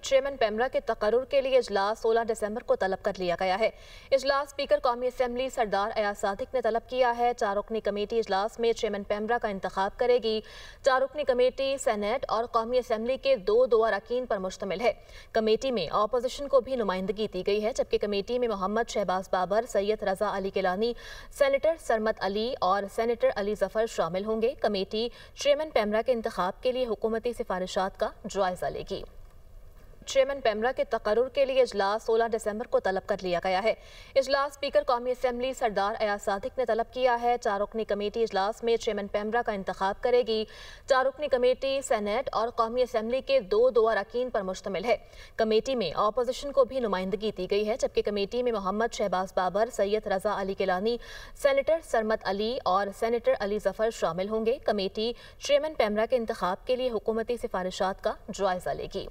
Chairman PEMRA के तकर्रुर के लिए इजलास 16 दिसंबर को तलब कर लिया गया है। इजलास स्पीकर कौमी असम्बली सरदार अयाज सादिक ने तलब किया है। 4 रुकनी कमेटी इजलास में चेयरमैन पेमरा का इंतखाब करेगी। 4 रुकनी कमेटी सेनेट और कौमी असम्बली के दो अरकान पर मुश्तमिल है। कमेटी में अपोजिशन को भी नुमाइंदगी दी गई है, जबकि कमेटी में मोहम्मद शहबाज बाबर, सैयद रजा अली गिलानी, सेनेटर सरमत अली और सेनेटर अली जफर शामिल होंगे। कमेटी चेयरमैन पेमरा के इंतखाब के लिए हुकूमती सिफारिशात का जायजा लेगी। चेयरमैन पेमरा के तकर्रुर के लिए इजलास 16 दिसंबर को तलब कर लिया गया है। इजलास स्पीकर कौमी असम्बली सरदार अयाज सादिक ने तलब किया है। 4 रुकनी कमेटी इजलास में चेयरमैन पेमरा का इंतखाब करेगी। 4 रुकनी कमेटी सेनेट और कौमी असम्बली के दो अरकान पर मुश्तमिल है। कमेटी में अपोजिशन को भी नुमाइंदगी दी गई है, जबकि कमेटी में मोहम्मद शहबाज बाबर, सैयद रजा अली गिलानी, सेनेटर सरमत अली और सेनेटर अली जफर शामिल होंगे। कमेटी चेयरमैन पेमरा के इंतखाब के लिए हुकूमती सिफारिशात का जायजा लेगी।